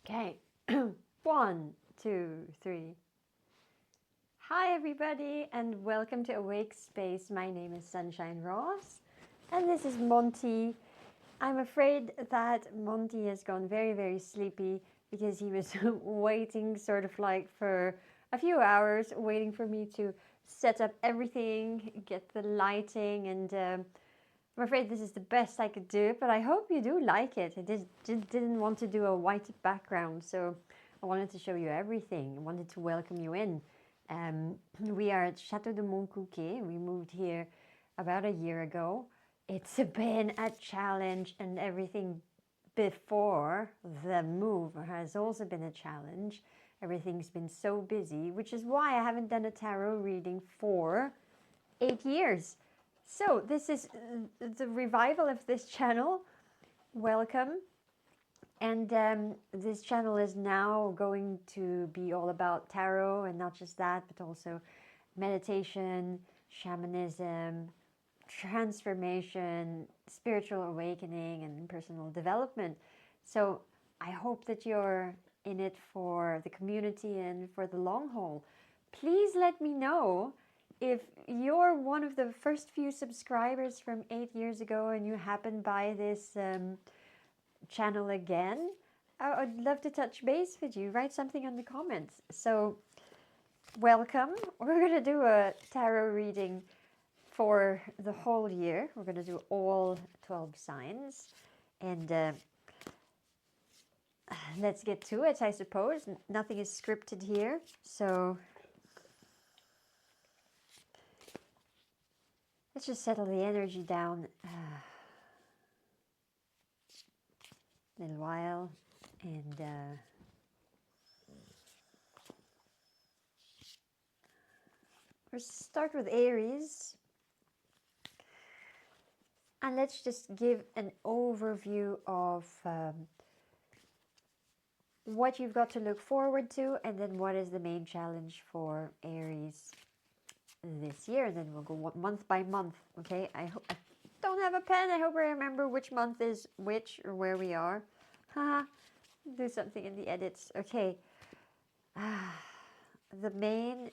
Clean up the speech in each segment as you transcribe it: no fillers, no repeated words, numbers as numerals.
Okay, 1, 2, 3. Hi, everybody, and welcome to Awake Space. My name is Sunshine Ross, and this is Monty. I'm afraid that Monty has gone very, very sleepy because he was waiting sort of like for a few hours, waiting for me to set up everything, get the lighting, and I'm afraid this is the best I could do, but I hope you do like it. I just didn't want to do a white background, so I wanted to show you everything. I wanted to welcome you in. We are at Château de Montcuquet. We moved here about a year ago. It's been a challenge, and everything before the move has also been a challenge. Everything's been so busy, which is why I haven't done a tarot reading for 8 years. So this is the revival of this channel. Welcome. And this channel is now going to be all about tarot, and not just that, but also meditation, shamanism, transformation, spiritual awakening, and personal development. So I hope that you're in it for the community and for the long haul. Please let me know if you're one of the first few subscribers from 8 years ago and you happen by this channel again. I would love to touch base with you. Write something in the comments. So welcome. We're going to do a tarot reading for the whole year. We're going to do all 12 signs. And let's get to it, I suppose. Nothing is scripted here. So let's just settle the energy down a little while. And we'll start with Aries. And let's just give an overview of what you've got to look forward to, and then what is the main challenge for Aries this year. And then we'll go month by month, okay? I don't have a pen. I hope I remember which month is which or where we are. Haha, do something in the edits. Okay. The main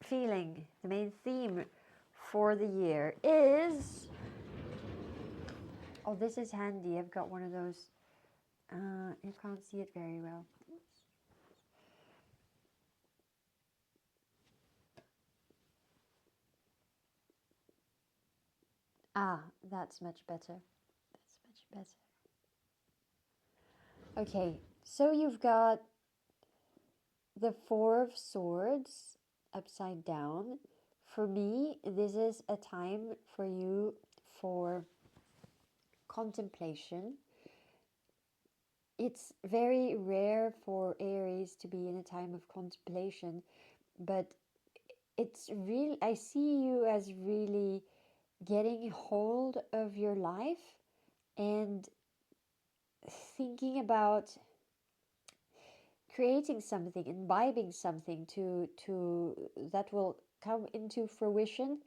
feeling, the main theme for the year is... Oh, this is handy. I've got one of those. You can't see it very well. Ah, that's much better. That's much better. Okay, so you've got the Four of Swords upside down. For me, this is a time for you for contemplation. It's very rare for Aries to be in a time of contemplation, but it's real. I see you as really getting hold of your life and thinking about creating something, imbibing something to that will come into fruition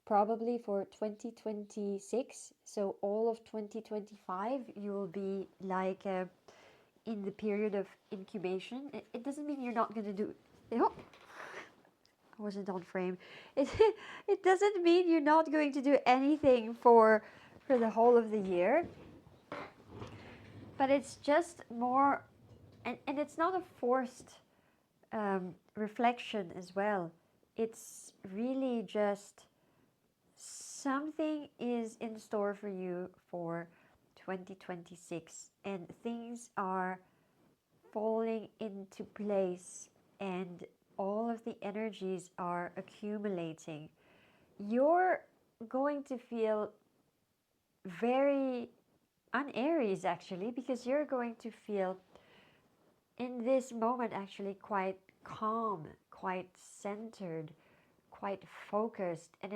probably for 2026. So all of 2025 you will be like in the period of incubation. It doesn't mean you're not going to do... Oh, I wasn't on frame. It doesn't mean you're not going to do anything for the whole of the year, but it's just more, and it's not a forced reflection as well. It's really just something is in store for you for 2026, and things are falling into place, and all of the energies are accumulating. You're going to feel very un-Aries actually, because you're going to feel in this moment actually quite calm, quite centered, quite focused, and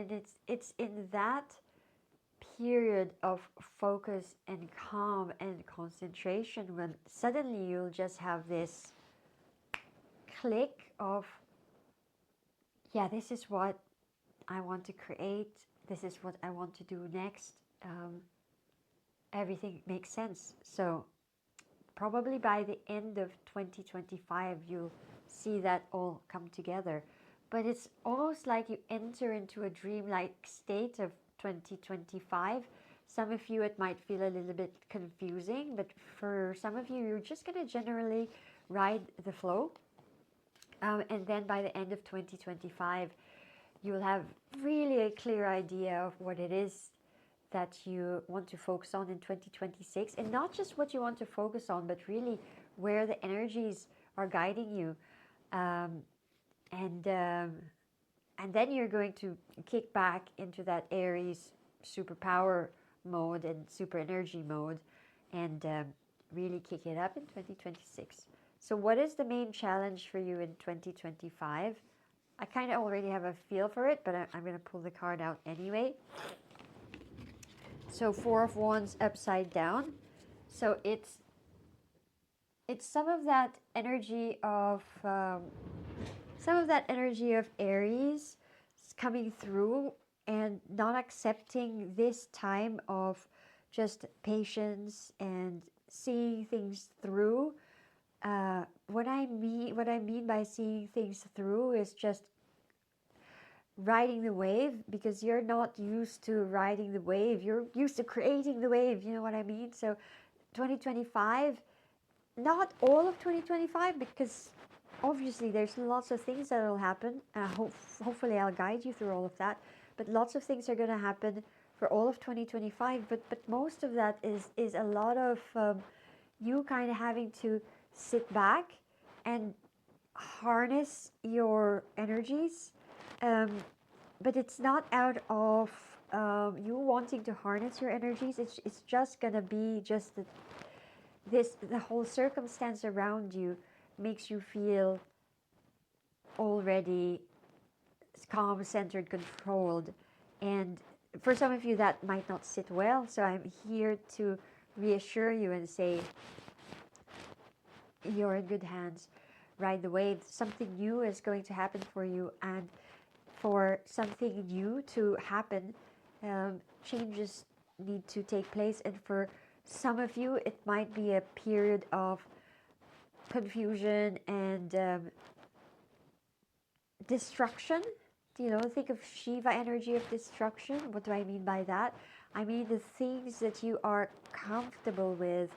it's in that period of focus and calm and concentration when suddenly you'll just have this click of, yeah, this is what I want to create, this is what I want to do next. Everything makes sense. So probably by the end of 2025, you'll see that all come together. But it's almost like you enter into a dreamlike state of 2025. Some of you, it might feel a little bit confusing, but for some of you, you're just going to generally ride the flow. And then by the end of 2025, you'll have really a clear idea of what it is that you want to focus on in 2026, and not just what you want to focus on, but really where the energies are guiding you. And then you're going to kick back into that Aries superpower mode and super energy mode, and really kick it up in 2026. So what is the main challenge for you in 2025? I kind of already have a feel for it, but I'm going to pull the card out anyway. So 4 of Wands upside down. So it's some of that energy of Aries coming through and not accepting this time of just patience and seeing things through. What I mean by seeing things through is just riding the wave, because you're not used to riding the wave. You're used to creating the wave, you know what I mean? So 2025, not all of 2025, because obviously there's lots of things that will happen. Hopefully I'll guide you through all of that, but lots of things are going to happen for all of 2025, but most of that is a lot of you kind of having to sit back and harness your energies. But it's not out of you wanting to harness your energies. It's just gonna be just the whole circumstance around you makes you feel already calm, centered, controlled. And for some of you that might not sit well, so I'm here to reassure you and say you're in good hands. Ride the wave. Something new is going to happen for you, and for something new to happen, changes need to take place. And for some of you, it might be a period of confusion and destruction. You know, think of Shiva energy of destruction. What do I mean by that? I mean the things that you are comfortable with,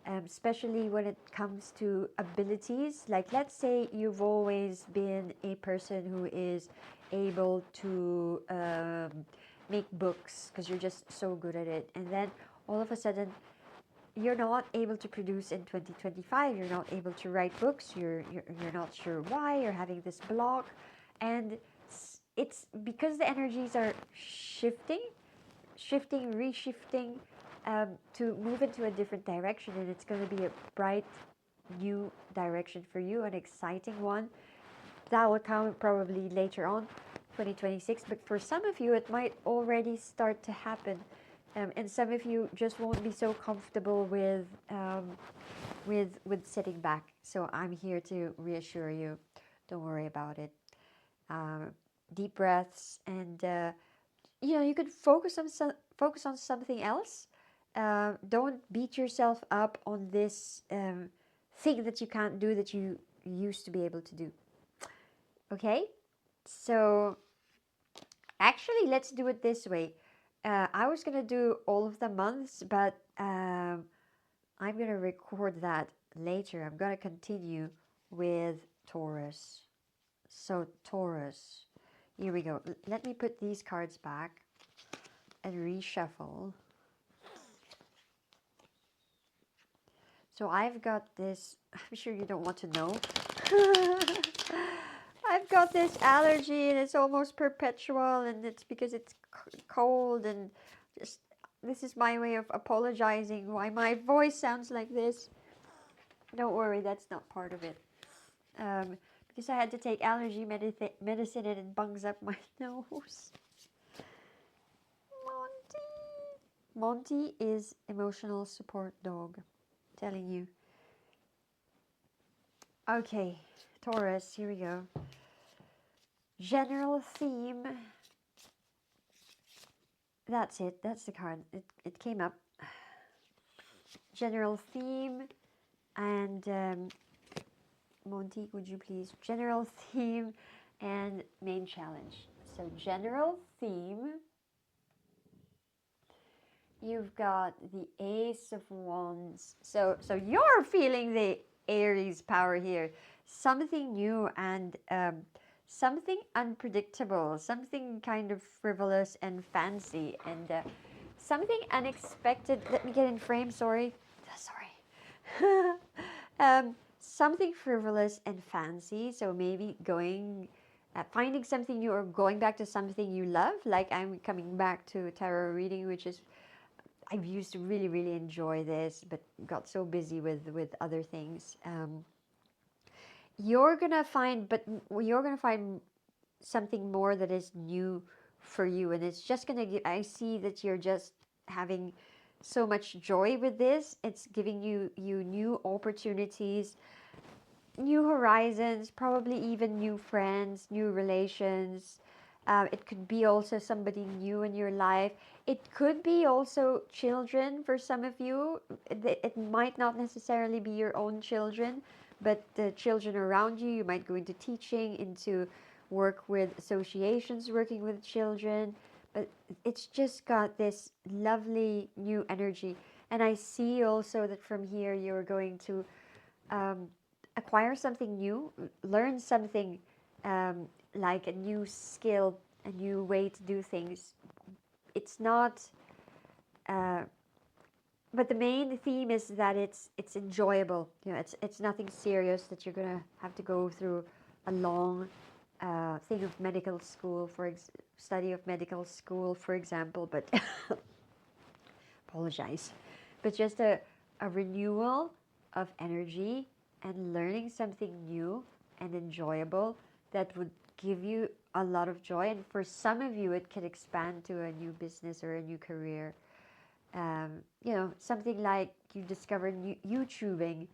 especially when it comes to abilities. Like, let's say you've always been a person who is able to make books because you're just so good at it, and then all of a sudden you're not able to produce in 2025. You're not able to write books. You're not sure why. You're having this block, and it's because the energies are shifting, reshifting, to move into a different direction, and it's going to be a bright new direction for you, an exciting one that will come probably later on, 2026. But for some of you, it might already start to happen, and some of you just won't be so comfortable with sitting back. So I'm here to reassure you. Don't worry about it. Deep breaths, and you could focus on something else. Don't beat yourself up on this thing that you can't do that you used to be able to do. Okay, so actually, let's do it this way. I was gonna do all of the months, but I'm gonna record that later. I'm gonna continue with Taurus. So Taurus, here we go. Let me put these cards back and reshuffle. So I've got this, I'm sure you don't want to know. I've got this allergy, and it's almost perpetual, and it's because it's cold, and just this is my way of apologizing why my voice sounds like this. Don't worry, that's not part of it. Because I had to take allergy medicine, and it bungs up my nose. Monty is emotional support dog. Telling you. Okay, Taurus, here we go. General theme. That's it. That's the card. It came up. General theme. And Monty, would you please, general theme and main challenge. So general theme, you've got the Ace of Wands. So you're feeling the Aries power here. Something new and something unpredictable, something kind of frivolous and fancy, and something unexpected. Let me get in frame, sorry. Sorry. Something frivolous and fancy. So maybe going, finding something new or going back to something you love. Like I'm coming back to tarot reading, which is, I used to really, really enjoy this, but got so busy with other things. You're gonna find something more that is new for you, and it's just gonna give. I see that you're just having so much joy with this. It's giving you new opportunities, new horizons, probably even new friends, new relations. It could be also somebody new in your life. It could be also children for some of you. It might not necessarily be your own children, but the children around you. You might go into teaching, into work with associations, working with children. But it's just got this lovely new energy. And I see also that from here you're going to acquire something new, learn something, like a new skill, a new way to do things. It's not, but the main theme is that it's enjoyable. You know, it's nothing serious that you're gonna have to go through a long thing of medical school study of medical school, for example. But apologize, but just a renewal of energy and learning something new and enjoyable that would give you a lot of joy. And for some of you, it can expand to a new business or a new career. You know, something like you discover YouTubing,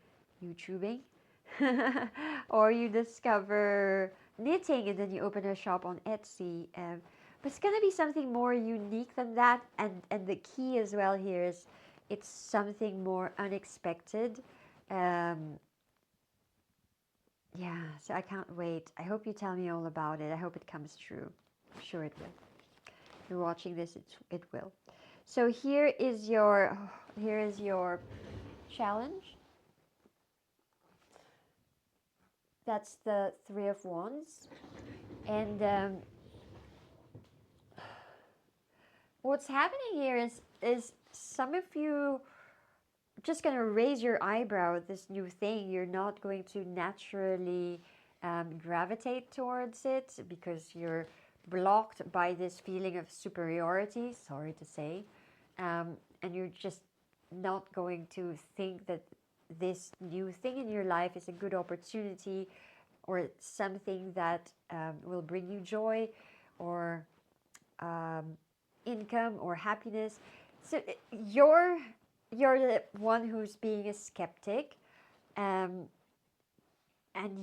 or you discover knitting and then you open a shop on Etsy. But it's going to be something more unique than that. And the key as well here is it's something more unexpected. Yeah, so I can't wait. I hope you tell me all about it. I hope it comes true. I'm sure it will. If you're watching this, it will. So here is your challenge. That's the Three of Wands. And what's happening here is some of you just going to raise your eyebrow at this new thing. You're not going to naturally gravitate towards it because you're blocked by this feeling of superiority, sorry to say. And you're just not going to think that this new thing in your life is a good opportunity or something that will bring you joy or income or happiness. So you're the one who's being a skeptic, and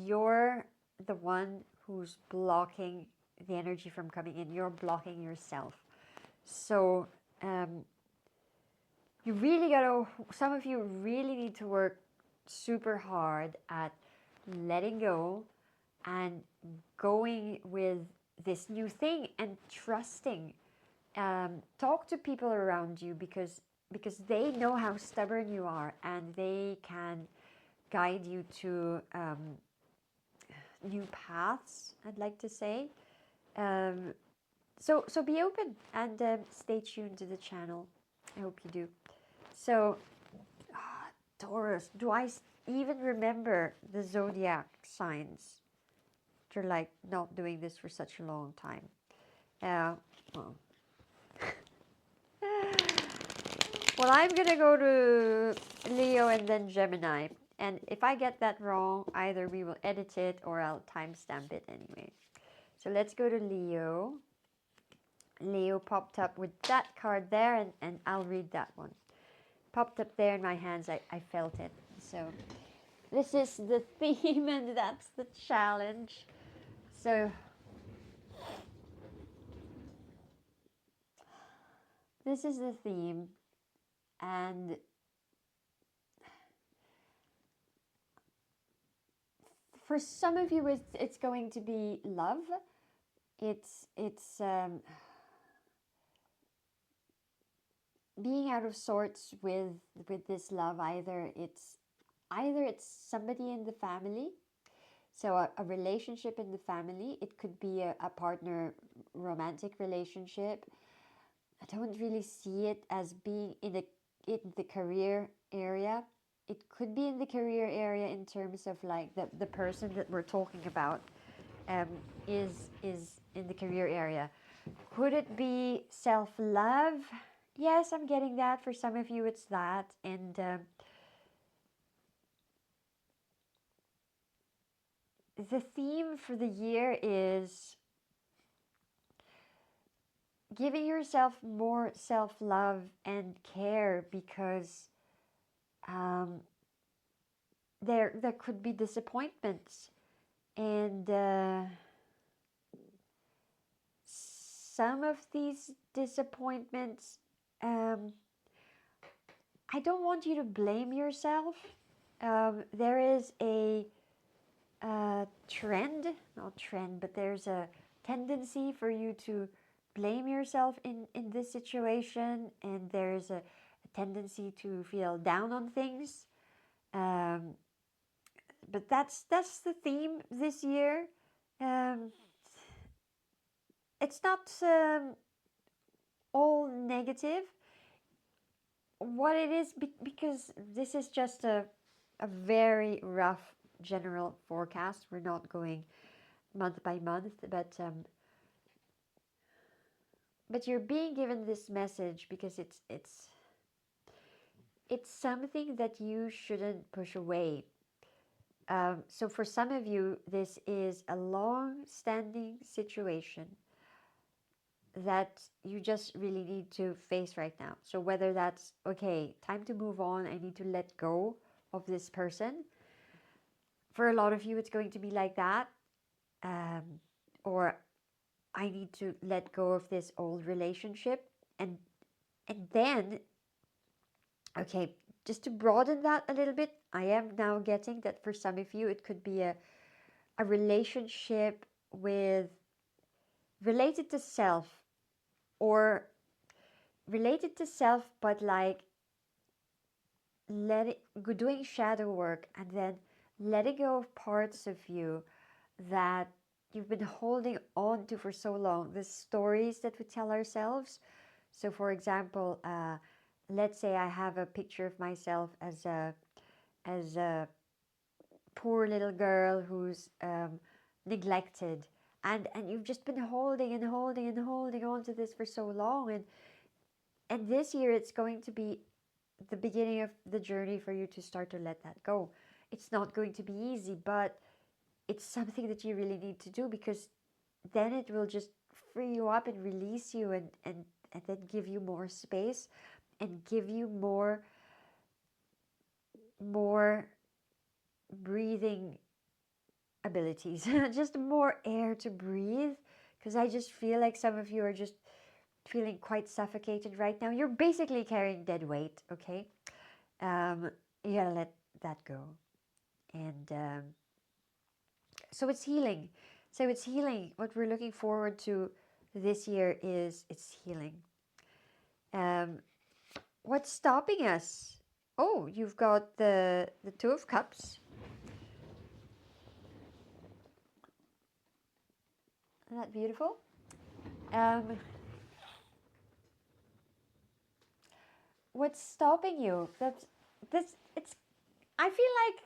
you're the one who's blocking the energy from coming in. You're blocking yourself. So you really gotta, some of you really need to work super hard at letting go and going with this new thing and trusting. Talk to people around you because they know how stubborn you are and they can guide you to new paths, I'd like to say. So be open and stay tuned to the channel. I hope you do. So, Taurus, do I even remember the zodiac signs? You're like not doing this for such a long time. Well, I'm going to go to Leo and then Gemini. And if I get that wrong, either we will edit it or I'll timestamp it anyway. So let's go to Leo. Leo popped up with that card there, and I'll read that one. Popped up there in my hands. I felt it. So this is the theme and that's the challenge. So this is the theme, and For some of you, it's going to be love. It's being out of sorts with this love. Either it's somebody in the family, so a relationship in the family. It could be a partner romantic relationship. I don't really see it as being in the career area. It could be in the career area in terms of like the person that we're talking about is in the career area. Could it be self-love? Yes, I'm getting that. For some of you, it's that. And the theme for the year is giving yourself more self-love and care, because there could be disappointments, and some of these disappointments, I don't want you to blame yourself. There is a trend, not trend, but there's a tendency for you to blame yourself in this situation, and there's a tendency to feel down on things. But that's the theme this year. It's not all negative. What it is, because this is just a very rough general forecast. We're not going month by month, but you're being given this message because it's something that you shouldn't push away. So for some of you, this is a long-standing situation that you just really need to face right now. So whether that's, okay, time to move on, I need to let go of this person. For a lot of you, it's going to be like that. Or I need to let go of this old relationship. And then, okay, just to broaden that a little bit, I am now getting that for some of you, it could be a relationship related to self, or related to self, but like doing shadow work, and then letting go of parts of you that you've been holding on to for so long, the stories that we tell ourselves. So for example, let's say I have a picture of myself as a poor little girl who's neglected, and you've just been holding and holding and holding on to this for so long, and this year it's going to be the beginning of the journey for you to start to let that go. It's not going to be easy, but it's something that you really need to do, because then it will just free you up and release you, and then give you more space, and give you more breathing abilities, just more air to breathe, because I just feel like some of you are just feeling quite suffocated right now. You're basically carrying dead weight, okay? You gotta let that go. And so it's healing. What we're looking forward to this year is it's healing. What's stopping us? Oh, you've got the Two of Cups. Isn't that beautiful? What's stopping you? I feel like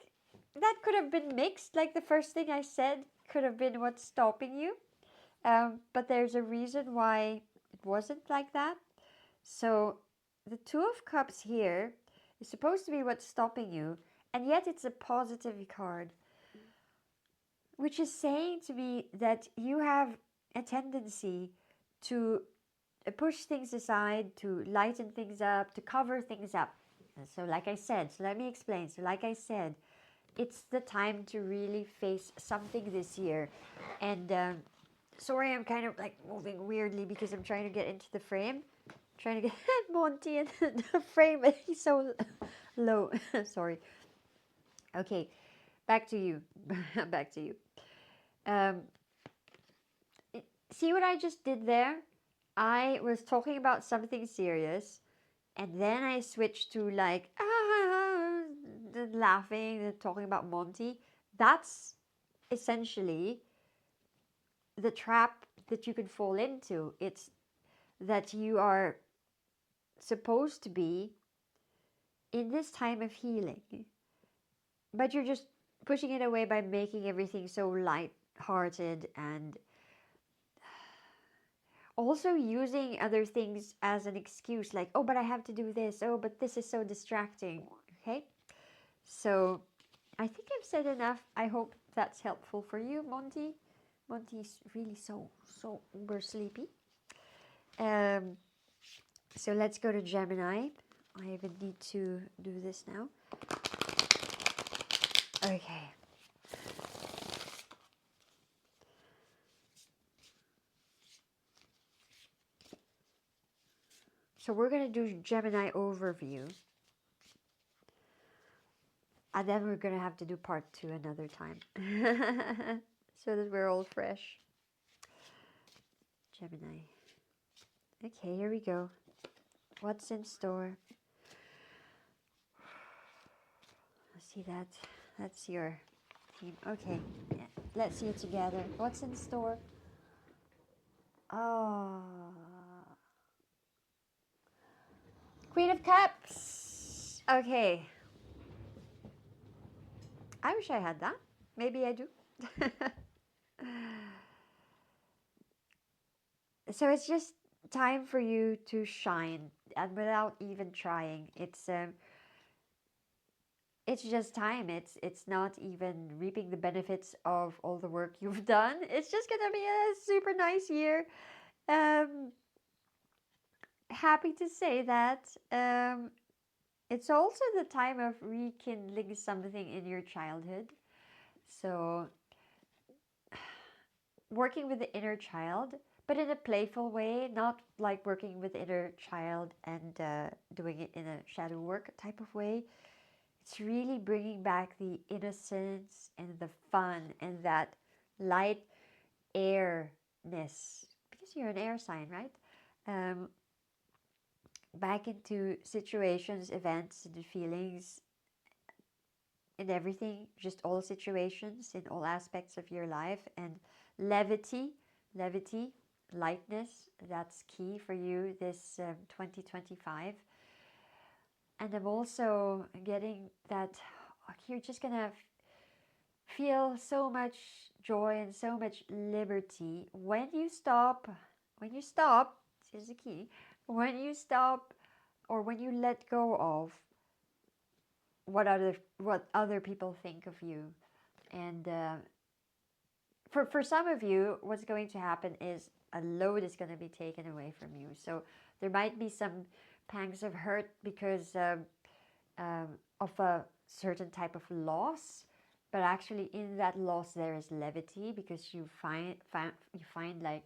that could have been mixed. Like the first thing I said could have been what's stopping you. But there's a reason why it wasn't like that. So the Two of Cups here is supposed to be what's stopping you, and yet it's a positive card, which is saying to me that you have a tendency to push things aside, to lighten things up, to cover things up. So like I said, so let me explain. So like I said, it's the time to really face something this year. And sorry, I'm kind of like moving weirdly because I'm trying to get into the frame. I'm trying to get Monty in the frame, but he's so low. Sorry. Okay. back to you. Back to you. Um, See what I just did there? I was talking about something serious, and then I switched to like the laughing, the talking about Monty. That's essentially the trap that you could fall into. It's that you are supposed to be in this time of healing, but you're just pushing it away by making everything so light-hearted and also using other things as an excuse, like, oh, but I have to do this, oh, but this is so distracting. Okay, so I think I've said enough. I hope that's helpful for you, Monty. Monty's really so uber sleepy. So let's go to Gemini. I even need to do this now. Okay. So we're going to do Gemini overview. And then we're going to have to do part 2 another time. So that we're all fresh. Gemini. Okay, here we go. What's in store? See that? That's your team. Okay, yeah. Let's see it together. What's in store? Oh, Queen of Cups. Okay. I wish I had that. Maybe I do. So it's just time for you to shine, and without even trying. It's just time. It's not even reaping the benefits of all the work you've done. It's just gonna be a super nice year. Um, Happy to say that. It's also the time of rekindling something in your childhood. So working with the inner child, but in a playful way, not like working with the inner child and doing it in a shadow work type of way. It's really bringing back the innocence and the fun and that light airness, because you're an air sign, right? Um, Back into situations, events, and feelings, in everything, just all situations, in all aspects of your life, and levity, levity, lightness. That's key for you this 2025. And I'm also getting that you're just gonna feel so much joy and so much liberty when you stop. When you stop, this is the key. When you stop, or when you let go of what other people think of you, and for some of you, what's going to happen is a load is going to be taken away from you. So there might be some pangs of hurt because of a certain type of loss, but actually in that loss there is levity, because you find like,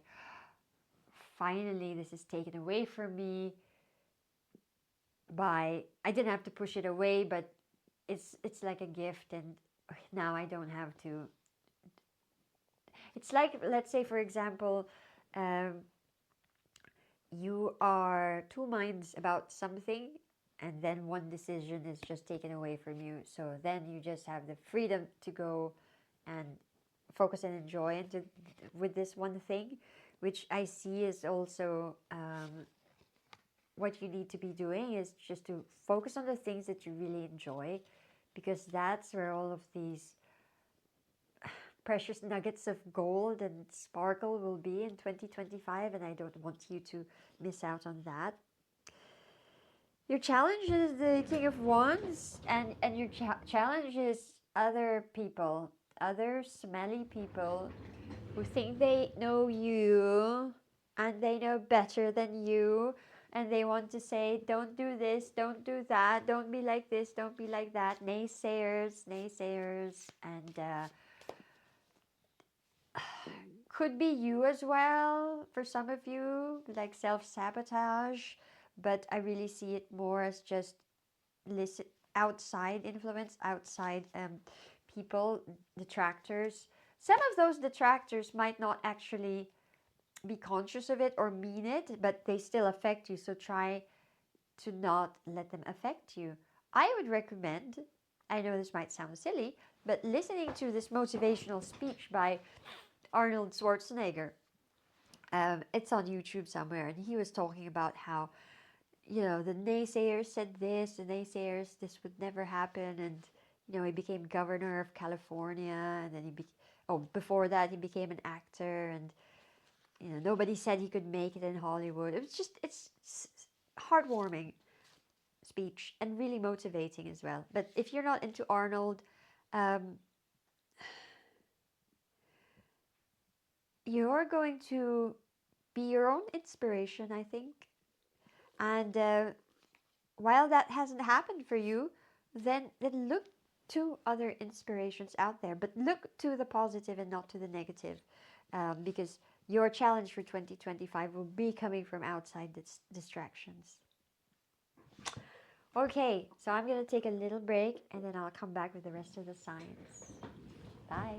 finally this is taken away from me. By I didn't have to push it away, but it's like a gift, and now I don't have to. It's like, let's say, for example, um, you are two minds about something, and then one decision is just taken away from you. So then you just have the freedom to go and focus and enjoy into with this one thing, which I see is also what you need to be doing, is just to focus on the things that you really enjoy, because that's where all of these precious nuggets of gold and sparkle will be in 2025, and I don't want you to miss out on that. Your challenge is the King of Wands, and your challenge is other people, other smelly people who think they know you and they know better than you, and they want to say, don't do this, don't do that, don't be like this, don't be like that. Naysayers, naysayers, and could be you as well for some of you, like self-sabotage, but I really see it more as just listen outside influence, outside people, detractors. Some of those detractors might not actually be conscious of it or mean it, but they still affect you. So try to not let them affect you. I would recommend, I know this might sound silly, but listening to this motivational speech by Arnold Schwarzenegger. It's on YouTube somewhere, and he was talking about how, the naysayers said this, the naysayers, this would never happen, and, he became governor of California, and then before that, he became an actor, and, nobody said he could make it in Hollywood. It's heartwarming speech and really motivating as well. But if you're not into Arnold, um, you're going to be your own inspiration, I think. And while that hasn't happened for you, then look to other inspirations out there. But look to the positive and not to the negative, because your challenge for 2025 will be coming from outside distractions. Okay, so I'm going to take a little break and then I'll come back with the rest of the signs. Bye.